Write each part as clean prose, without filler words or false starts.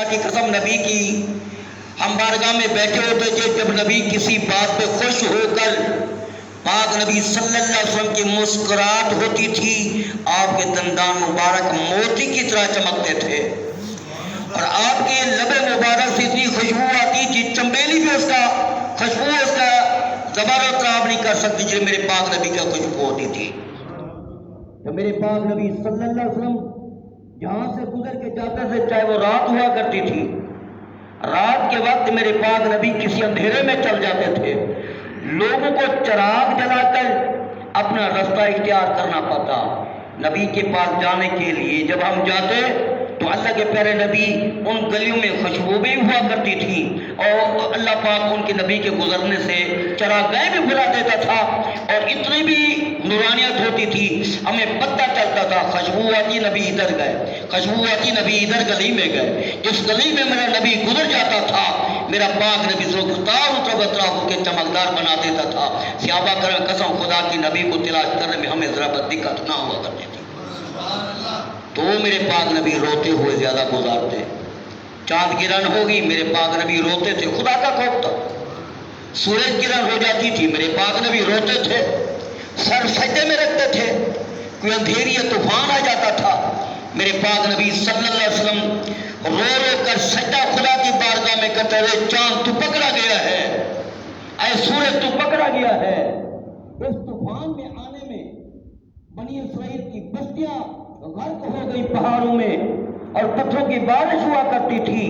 اللہ کی قسم نبی کی ہم بارگاہ میں بیٹھے ہوتے تھے، جب نبی کسی بات پہ خوش ہو کر پاک نبی صلی اللہ علیہ وسلم کی مسکراہٹ ہوتی تھی، آپ کے دندان مبارک موتی کی طرح چمکتے تھے، اور آپ کے لب مبارک سے اتنی خوشبو آتی تھی، چمبیلی بھی اس کا خوشبو اس کا زبان و تراب نہیں کر سکتی جو میرے پاک نبی کا خوشبو ہوتی تھی۔ تو میرے پاک نبی صلی اللہ علیہ وسلم جہاں سے گزر کے جاتے تھے، چاہے وہ رات ہوا کرتی تھی، رات کے وقت میرے پاک نبی کسی اندھیرے میں چل جاتے تھے، لوگوں کو چراغ جلا کر اپنا رستہ اختیار کرنا پڑتا نبی کے پاس جانے کے لیے۔ جب ہم جاتے تو اللہ کے پیارے نبی ان گلیوں میں خوشبو بھی ہوا کرتی تھی، اور اللہ پاک ان کے نبی کے گزرنے سے چراغاہیں بھی بلا دیتا تھا، اور اتنی بھی نورانیت ہوتی تھی، ہمیں پتہ چلتا تھا خوشبو آتی نبی ادھر گئے، خوشبو آتی نبی ادھر گلی میں گئے۔ جس گلی میں میرا نبی گزر جاتا تھا، میرا پاک نبی ہو کے چمکدار بنا دیتا تھا۔ صحابہ کرام قسم خدا کی نبی کو تلاش کرنے میں ہمیں ذرا دقت نہ ہوا کرتی تھی، تو میرے پاک نبی روتے ہوئے زیادہ گزارتے۔ چاند گرہن ہوگی، میرے پاک نبی روتے تھے، خدا کا خوف تھا۔ سورج گرہن ہو جاتی تھی، میرے پاک نبی روتے تھے، سر سجدے میں رکھتے تھے۔ کوئی اندھیری یا طوفان آ جاتا تھا، میرے پاک نبی صلی اللہ علیہ وسلم رو رو کر سجدہ خدا کی بارگاہ میں کرتے ہوئے، چاند تو پکڑا گیا ہے، اے سورج تو پکڑا گیا ہے۔ اس طوفان میں آنے میں بنی اسرائیل کی بستیاں غرق ہو گئی پہاڑوں میں، اور پتھروں کی بارش ہوا کرتی تھی۔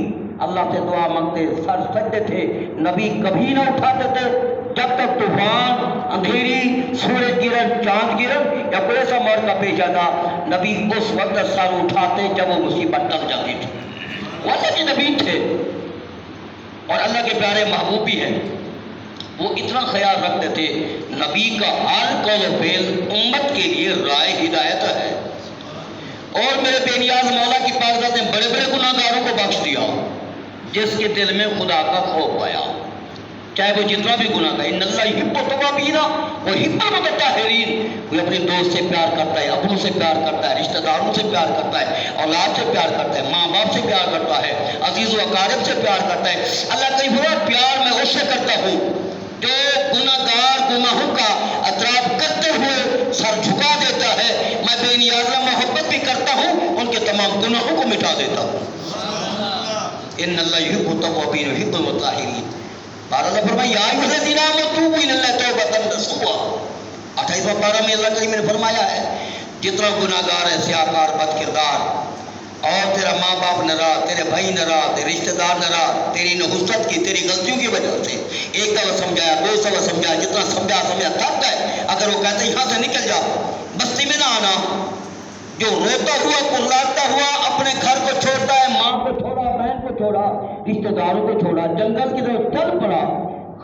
اللہ سے دعا مانگتے، سر سجدے تھے، نبی کبھی نہ اٹھاتے تھے جب تک طوفان، اندھیری، سورج گرہن، چاند گرہن یا کوئی ایسا موقع پیش آتا۔ نبی اس وقت سر اٹھاتے جب وہ مصیبت ٹل جاتی تھی۔ وہ اللہ کے نبی تھے اور اللہ کے پیارے محبوب بھی ہیں، وہ اتنا خیال رکھتے تھے نبی کا ہر قول و فعل امت کے لیے رائے ہدایت ہے۔ اور میرے بے نیاز مولا کی پاک ذات نے بڑے بڑے گناہ گاروں کو بخش دیا جس کے دل میں خدا کا خوف آیا، چاہے وہ جتنا بھی گناہ کرے۔ ان اللہ یحب التوابین ویحب المتطہرین۔ کوئی اپنے دوست سے پیار کرتا ہے، اپنوں سے پیار کرتا ہے، رشتہ داروں سے پیار کرتا ہے، اولاد سے پیار کرتا ہے، ماں باپ سے پیار کرتا ہے، عزیز و اقارب سے پیار کرتا ہے۔ اللہ کہیں بڑا پیار میں اس سے کرتا ہوں جو گناہ گار گناہوں کا اعتراف کرتے ہوئے سر جھکا دیتا ہے۔ میں بے نیازہ محبت بھی کرتا ہوں، ان کے تمام گناہوں کو مٹا دیتا ہوں۔ ان اللہ یحب التوابین ویحب المتطہرین۔ بار اللہ فرمایا یا ایھا الذین آمنوا توبوا الی اللہ توبۃ نصوحا۔ 28واں پارہ میں اللہ کریم نے فرمایا ہے جتنا گناہ گار ہے، سیاکار، بد کردار، اور تیرا ماں باپ ناراض، تیرے بھائی ناراض، تیرے رشتہ دار ناراض، تیری نحوست کی، تیری غلطیوں کی وجہ سے ایک دفعہ سمجھایا، دو دفعہ سمجھایا، جتنا سمجھا تھک گئے، اگر وہ کہتے یہاں سے نکل جا، بستی میں نہ آنا، جو روتا ہوا کلاتا ہوا اپنے گھر کو چھوڑتا ہے، ماں کو چھوڑا، بہن کو چھوڑا، رشتہ داروں کو چھوڑا، جنگل کی طرف چل پڑا،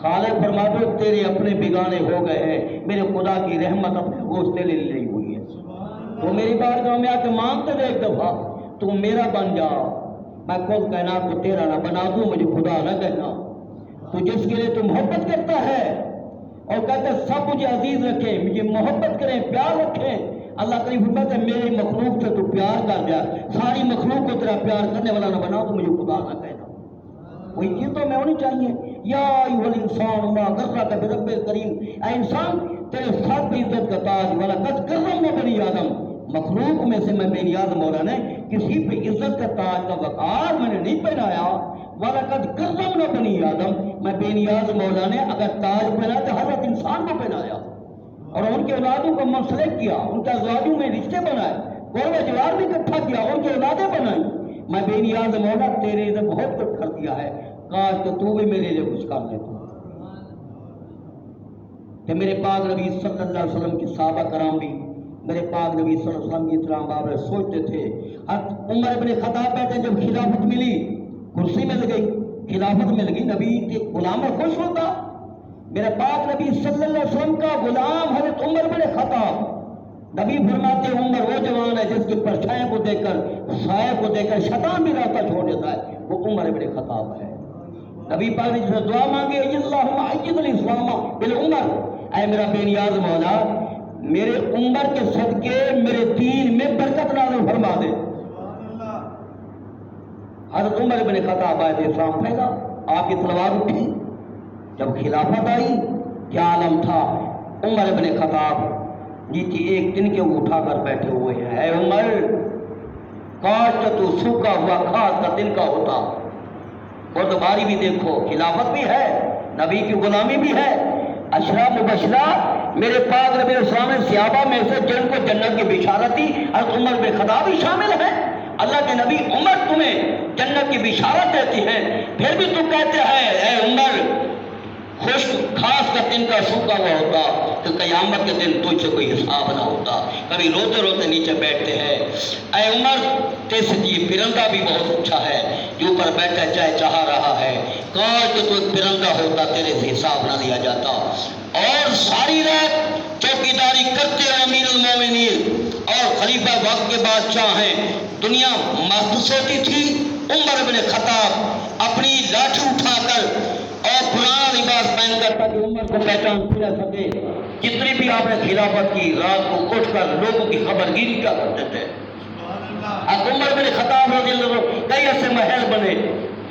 خالق فرماتے تیرے اپنے بگانے ہو گئے ہیں، میرے خدا کی رحمت اپنے گوشت لے لی ہوئی ہے۔ تو میری بارگاہ میں آ کے مانگتے تھے ایک دفعہ تو میرا بن جا، میں خود کائنات کو تیرا نہ بنا دوں، مجھے خدا نہ کہنا۔ تو جس کے لیے تو محبت کرتا ہے اور کہتا ہے سب مجھے عزیز رکھیں، مجھے محبت کریں، پیار رکھیں، اللہ کریم فرماتا ہے میری مخلوق سے تو پیار کر جا، ساری مخلوق کو تیرا پیار کرنے والا نہ بنا تو مجھے خدا نہ کہنا۔ وہی چیز تو میں ہونی چاہیے، یا ایھا الانسان ما غرک برب الکریم، اے انسان تیرے ساتھ بھی عزت کا تاج، وَلَقَدْ كَرَّمْنَا بَنِي آدم، مخلوق میں سے میں بے نیاز مولا نے کسی پہ عزت کا تاج کا وقار میں نے نہیں پہنایا۔ وَلَقَدْ كَرَّمْنَا بَنِي آدم، میں بے نیاز مولا نے اگر تاج پہنا تو حضرت انسان کو پہنایا، اور ان کے اولادوں کو منسلک کیا، ان کے ازواجوں میں رشتے بنائے، قرب جوار بھی اکٹھا کیا، ان کی اولادیں بنائی۔ میں بے نیاز مولا تیرے لیے بہت کچھ کر دیا ہے، کاش کہ تو بھی میرے لیے کچھ کر لیتا۔ کہ میرے پاک نبی صلی اللہ علیہ وسلم کی صحابہ کرام بھی میرے پاک نبی صلی اللہ علیہ وسلم کی طرح بابر سوچتے تھے۔ عمر ابن خطاب بیٹھے، جب خلافت ملی، کرسی مل گئی، خلافت مل گئی، نبی کے غلام میں خوش ہوتا۔ میرے پاک نبی صلی اللہ علیہ وسلم کا غلام حضرت عمر بن خطاب، نبی فرماتے عمر وہ جوان ہے جس کی پرچھائیں کو دیکھ کر، سائے کو دیکھ کر شیطان بھی راستہ چھوڑ دیتا ہے، وہ عمر بن خطاب ہے۔ نبی پاک نے جسے دعا مانگی اللہم عید الاسلام بالعمر، اے میرا بے نیاز مولا میرے عمر کے کے صدقے میرے دین میں برکت نازل فرما دے۔ حضرت عمر بن خطاب آئے تھے، اسلام پھیلا، آپ کی تلوار اٹھی، جب خلافت آئی کیا عالم تھا؟ عمر بن خطاب جی کی ایک دن کے وہ اٹھا کر بیٹھے ہوئے ہیں، اے عمر کاش کہ تو سوکھا ہوا کھاد کا دن کا ہوتا۔ اور دوباری بھی دیکھو، خلافت بھی ہے، نبی کی غلامی بھی ہے، اشراف مبشرہ میرے پاک نبی اسلام صحابہ میں سے جن کو جنت کی بشارت دی، حضرت عمر بن خطاب بھی شامل ہیں۔ اللہ کے نبی عمر تمہیں جنت کی بشارت دیتی ہیں، پھر بھی تو کہتے ہیں اے عمر خشک خاص کا دن کا سوکھا ہوا ہوتا تو قیامت کے دن تجھ سے کوئی حساب نہ ہوتا۔ کبھی روتے روتے نیچے بیٹھتے ہیں، اے عمر تیرے سے یہ پرندہ بھی بہت اچھا ہے جو اوپر بیٹھا چاہے چاہ رہا ہے، کاش کہ تو ایک پرندہ ہوتا تیرے سے حساب نہ لیا جاتا۔ اور ساری رات چوکیداری کرتے ہیں امیر المومنین اور خلیفہ وقت کے بادشاہ ہیں، دنیا مست سوتی تھی۔ عمر بن خطاب اپنی لاٹھی اٹھا کر اور پرانا لباس پہن کر تاکہ عمر کو پہچان نہ سکے، جتنی بھی آپ نے خلافت کی رات کو اٹھ کر لوگوں کی خبر گیری کیا کرتے تھے۔ عمر بن خطاب رضی اللہ عنہ کئی ایسے محل بنے،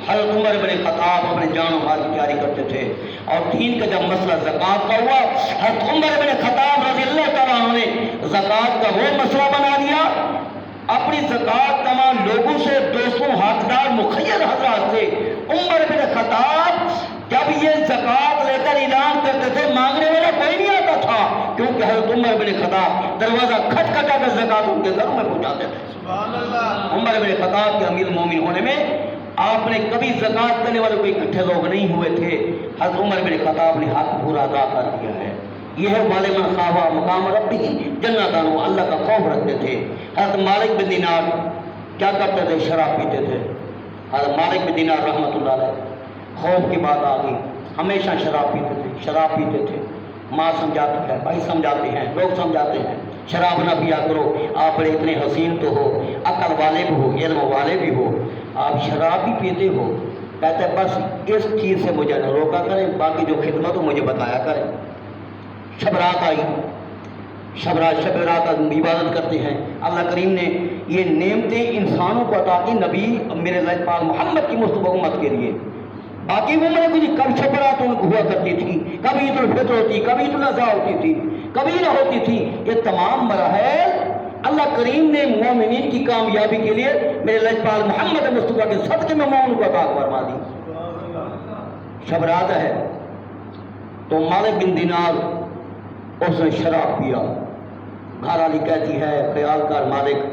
حضرت عمر بن خطاب اپنے جان و مال کی تیاری کرتے تھے۔ اور دین کا جب مسئلہ زکوٰۃ کا ہوا، حضرت عمر بن خطاب رضی اللہ تعالیٰ عنہ نے زکوٰۃ کا وہ مسئلہ بنا لیا، اپنی زکوٰۃ تمام لوگوں سے، دوستوں، حقدار، مخیر حضرات سے۔ عمر بن خطاب جب یہ زکوٰۃ لے کر اعلان کرتے تھے، مانگنے والا کوئی نہیں آتا تھا، کیونکہ حضرت عمر بن خطاب دروازہ کھٹکھٹا کر زکوٰۃ ان کے گھروں میں پہنچاتے تھے۔ عمر بن خطاب کے امیر المومنین ہونے میں آپ نے کبھی زکوٰۃ کرنے والے کوئی اکٹھے لوگ نہیں ہوئے تھے۔ حضرت عمر بن خطاب نے حق پورا ادا کر دیا ہے۔ یہ ہے والے من خواہ مقام ربی جنت عنہ، اللہ کا خوف رکھتے تھے۔ حضرت مالک بن دینار کیا کرتے تھے؟ شراب پیتے تھے۔ حضرت مالک بن دینار رحمۃ اللہ علیہ، خوف کی بات آ گئی، ہمیشہ شراب پیتے تھے، شراب پیتے تھے۔ ماں سمجھاتی ہے، بھائی سمجھاتے ہیں، لوگ سمجھاتے ہیں شراب نہ پیا کرو، آپ بڑے اتنے حسین تو ہو، عقل والے بھی ہو، علم والے بھی ہو، آپ شراب بھی پیتے ہو۔ کہتے ہیں بس اس چیز سے مجھے نہ روکا کریں، باقی جو خدمت ہو مجھے بتایا کریں۔ شب رات آئی، شب رات عبادت کرتے ہیں۔ اللہ کریم نے یہ نعمتیں انسانوں کو عطا کی نبی میرے پاک محمد کی مصطفیٰ امت کے لیے۔ باقی وہ میں کچھ کب شب رات ان کو ہوا کرتی تھی، کبھی عید الفطر ہوتی، کبھی عید الاضحیٰ ہوتی تھی، کبھی نہ ہوتی تھی۔ یہ تمام مراحل اللہ کریم نے مومنین کی کامیابی کے لیے میرے پاک محمد مصطفیٰ کے صدقے میں مومن کو عطا فرما دی۔ شب رات ہے تو مالک بن دینار اس نے شراب پیا۔ گھر والی کہتی ہے خیال کر مالک،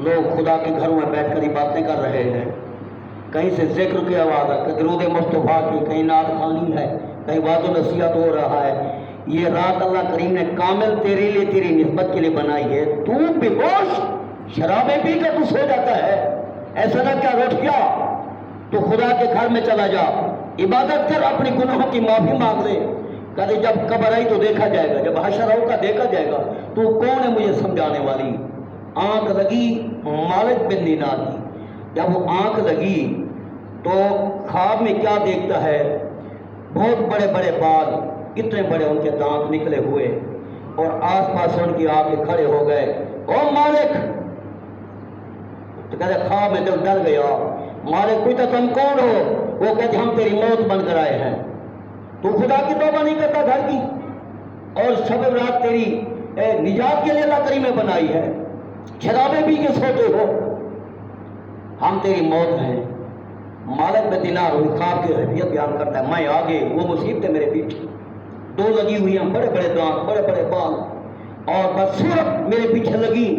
لوگ خدا کے گھروں میں بیٹھ کر ہی باتیں کر رہے ہیں، کہیں سے ذکر کی آواز ہے، کہیں درود مصطفیٰ کی، کہیں نعت خوانی ہے، کہیں وعظ و نصیحت ہو رہا ہے۔ یہ رات اللہ کریم نے کامل تیرے لیے، تیری نسبت کے لیے بنائی ہے۔ تو بے ہوش شرابیں پی کر تو سو جاتا ہے، ایسا نہ کیا اٹھ گیا تو خدا کے گھر میں چلا جا، عبادت کر، اپنی گناہوں کی معافی مانگ لے۔ کہتے جب قبر آئی تو دیکھا جائے گا، جب حشر ہوگا دیکھا جائے گا، تو کون ہے مجھے سمجھانے والی۔ آنکھ لگی مالک بن دینار کی، جب وہ آنکھ لگی تو خواب میں کیا دیکھتا ہے؟ بہت بڑے بڑے بال، اتنے بڑے ان کے دانت نکلے ہوئے، اور آس پاس ان کی آنکھیں کھڑے ہو گئے۔ او مالک! تو کہتے خواب میں جب ڈر گیا، مالک پوچھتا تم کون ہو؟ وہ کہتے ہم تیری موت بن کر آئے ہیں۔ تو خدا کی توبہ نہیں کرتا گھر کی، اور شب رات تیری نجات کے لیے اللہ کریم نے بنائی ہے، شرابیں پی کے سوتے ہو، ہم تیری موت ہیں۔ مالک بن دینار خواب کی حیثیت بیان کرتا ہے، میں آگے، وہ مصیبتیں میرے پیچھے، دو لگی ہوئی ہیں، بڑے بڑے دانت، بڑے بڑے بال، اور بس صرف میرے پیچھے لگی،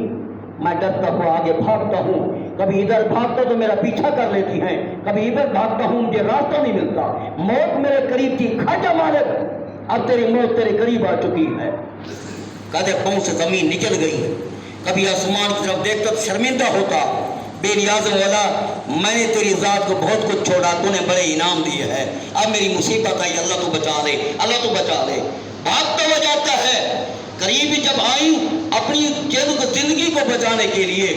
میں ڈرتا ہوں، آگے بھاگتا ہوں، کبھی ادھر بھاگتا تو میرا پیچھا کر لیتی ہیں، کبھی ادھر بھاگتا ہوں، مجھے راستہ نہیں ملتا، موت میرے قریب تھی، کھاجا مالک اب تیری موت تیرے قریب آ چکی ہے۔ کہتے پاؤں سے زمین نکل گئی، کبھی آسمان کی طرف دیکھتا تو شرمندہ ہوتا، بے نیاز والا میں نے تیری ذات کو بہت کچھ چھوڑا، تو نے بڑے انعام دیے ہیں، اب میری مصیبت آئی، اللہ تو بچا لے، اللہ تو بچا لے۔ بھاگتا ہوا جاتا ہے، قریب جب آئی اپنی زندگی کو بچانے کے لیے،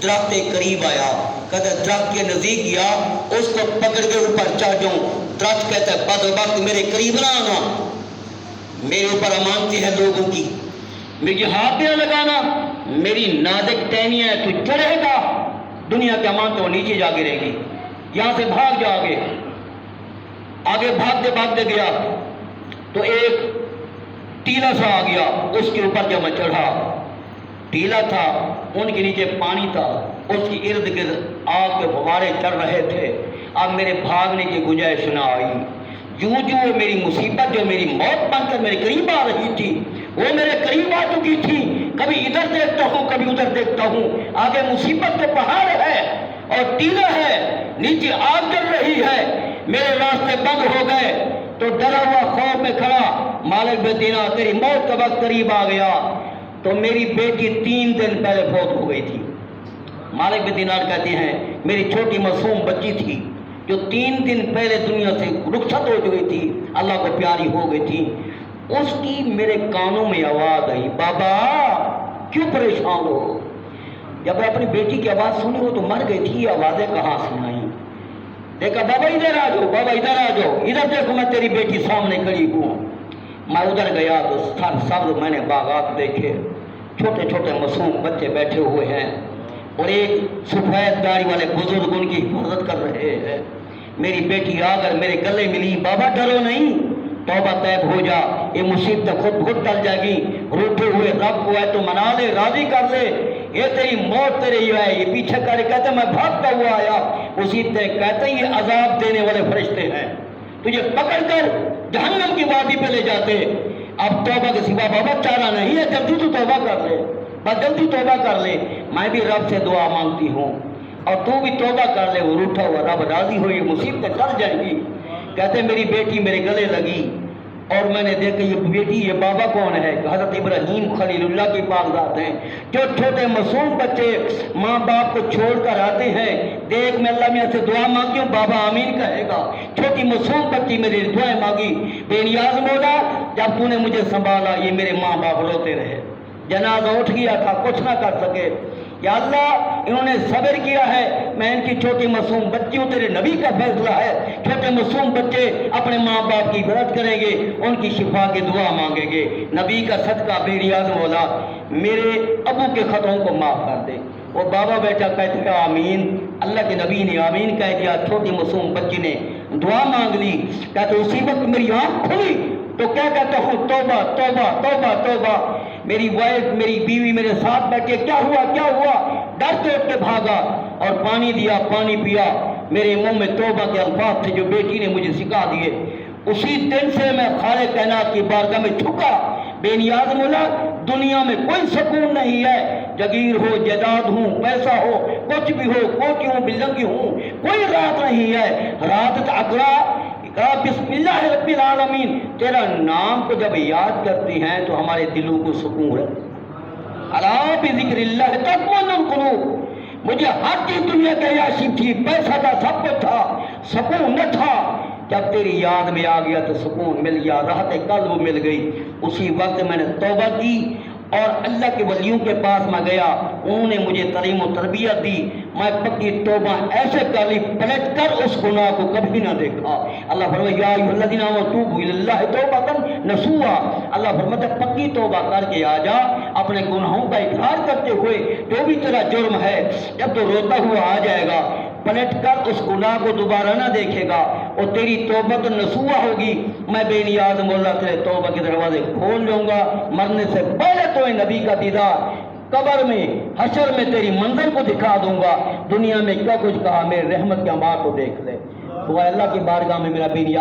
درخت قریب آیا، کہتا ہے درخت کے نزدیک گیا، اس کو پکڑ کے اوپر چڑھ جاؤں، درخت کہتا ہے بدبخت میرے قریب نہ آنا، میرے اوپر امانتی ہے لوگوں کی، مجھے ہاتھ نہ لگانا، میری نازک ٹہنیاں تو چڑھے گا، دنیا کے امان تو نیچے جا گرے گی، یہاں سے بھاگ جا آگے بھاگتے بھاگتے گیا تو ایک ٹیلا سا آ گیا، اس کے اوپر جب میں چڑھا، ٹیلا تھا، ان کے نیچے پانی تھا، اس کی ارد گرد آگ کے فوارے چل رہے تھے۔ اب میرے بھاگنے کی گنجائش نہ آئی، یوں جو میری مصیبت جو میری موت بن کر میرے قریب آ رہی تھی وہ میرے قریب آ چکی تھی۔ کبھی ادھر دیکھتا ہوں کبھی ادھر دیکھتا ہوں، آگے مصیبت کے پہاڑ ہے اور ٹیلا ہے، نیچے آگ جل رہی ہے، میرے راستے بند ہو گئے تو ڈرا ہوا خوف میں کھڑا، مالک بن دینار تیری موت کا وقت قریب آ گیا۔ تو میری بیٹی 3 دن پہلے فوت ہو گئی تھی۔ مالک بن دینار کہتے ہیں میری چھوٹی معصوم بچی تھی جو 3 دن پہلے دنیا سے رخصت ہو چکی تھی، اللہ کو پیاری ہو گئی تھی، اس کی میرے کانوں میں آواز آئی، بابا کیوں پریشان ہو؟ جب میں اپنی بیٹی کی آواز سنی ہو تو مر گئی تھی، یہ آوازیں کہاں سے آئیں؟ دیکھا بابا ادھر آ جاؤ، بابا ادھر آ جاؤ، ادھر دیکھو میں تیری بیٹی سامنے کھڑی ہوں۔ میں ادھر گیا تو سب میں نے باغات دیکھے، چھوٹے چھوٹے معصوم بچے بیٹھے ہوئے ہیں اور ایک سفید داڑھی والے بزرگ ان کی حفاظت کر رہے ہیں۔ میری بیٹی آ کر میرے گلے ملی، بابا ڈرو نہیں، توبہ طیب ہو جا، یہ مصیبت خود ٹل جائے گی، روٹے ہوئے رب کو ہے تو منا لے، راضی کر لے، یہ تیری موت تیرے ہی ہے۔ یہ پیچھے کر کہتے میں بھاگتا ہوا آیا، مصیبتیں کہتے یہ عذاب دینے والے فرشتے ہیں، تجھے پکڑ کر جہنم کی وادی پہ لے جاتے۔ اب توبہ کے سوا بابا چارہ نہیں ہے، جلدی تو توبہ کر لے، بس جلدی توبہ کر لے، میں بھی رب سے دعا مانگتی ہوں اور تو بھی توبہ کر لے۔ وہ روٹھا ہوا رب راضی ہو، یہ مصیبتیں ٹل جائیں گی۔ کہتے میری بیٹی میرے گلے لگی اور میں نے دیکھا یہ بیٹی، یہ بابا کون ہے؟ حضرت ابراہیم خلیل اللہ کی پاک ذات ہیں۔ جو چھوٹے معصوم بچے ماں باپ کو چھوڑ کر آتے ہیں، دیکھ میں اللہ میاں سے دعا مانگی ہوں، بابا آمین کہے گا۔ چھوٹی معصوم بچی میری دعائیں مانگی، بے نیاز مولا جب تو نے مجھے سنبھالا، یہ میرے ماں باپ روتے رہے، جنازہ اٹھ گیا تھا، کچھ نہ کر سکے۔ یا اللہ انہوں نے صبر کیا ہے، میں ان کی چھوٹی معصوم بچیوں، تیرے نبی کا فیصلہ ہے، چھوٹے معصوم بچے اپنے ماں باپ کی عبادت کریں گے، ان کی شفا کی دعا مانگیں گے۔ نبی کا صدقہ بے نیاز مولا میرے ابو کے خطوں کو معاف کر دے۔ وہ بابا بیٹا کہتے ہیں آمین، اللہ کے نبی نے آمین کہہ دیا، چھوٹی معصوم بچی نے دعا مانگ لی۔ کہتے اسی وقت میری آنکھ کھلی تو کیا کہتا ہوں، توبہ توبہ توبہ توبہ۔ میری وائف میری بیوی میرے ساتھ بیٹھے، کیا ہوا کیا ہوا؟ ڈر کے اٹھ کے بھاگا اور پانی دیا، پانی پیا، میرے منہ میں توبہ کے الفاظ تھے جو بیٹی نے مجھے سکھا دیے۔ اسی دن سے میں خالق کائنات کی بارگاہ میں جھکا، بے نیاز مولا دنیا میں کوئی سکون نہیں ہے، جگیر ہو جائیداد ہوں پیسہ ہو کچھ بھی ہو، کوٹی ہوں بلنگی ہوں، کوئی راحت نہیں ہے۔ رات اقرا بسم اللہ رب العالمین، تیرا نام کو جب یاد کرتی ہیں تو ہمارے دلوں کو سکون ہے۔ الا بذکر اللہ تطمئن القلوب۔ مجھے ہر چیز دنیا کی عیاشی تھی، پیسہ تھا، سب کچھ تھا، سکون نہ تھا۔ جب تیری یاد میں آ گیا تو سکون مل گیا، راحت قلب مل گئی۔ اسی وقت میں نے توبہ کی اور اللہ کے ولیوں کے پاس میں گیا، انہوں نے مجھے تعلیم و تربیت دی، میں پکی توبہ ایسے کر لی، پلٹ کر اس گناہ کو کبھی نہ دیکھا۔ اللہ فرمایا یا ایھا الذین آمنوا توبوا الی اللہ توبۃ نصوحا، اللہ فرماتا پکی توبہ کر کے آ جا، اپنے گناہوں کا اقرار کرتے ہوئے، جو بھی تیرا جرم ہے جب تو روتا ہوا آ جائے گا، پلٹ کر اس گناہ کو دوبارہ نہ دیکھے گا اور تیری توبت نصوحا ہوگی، میں بے نیاز مولا تیرے توبہ کے دروازے کھول دوں گا۔ مرنے سے پہلے تو نبی کا دیدار، قبر میں حشر میں تیری منظر کو دکھا دوں گا، دنیا میں کیا کچھ کہا، میرے رحمت کے انبار کو دیکھ لے۔ تو اللہ کی بارگاہ میں میرا بے نیاز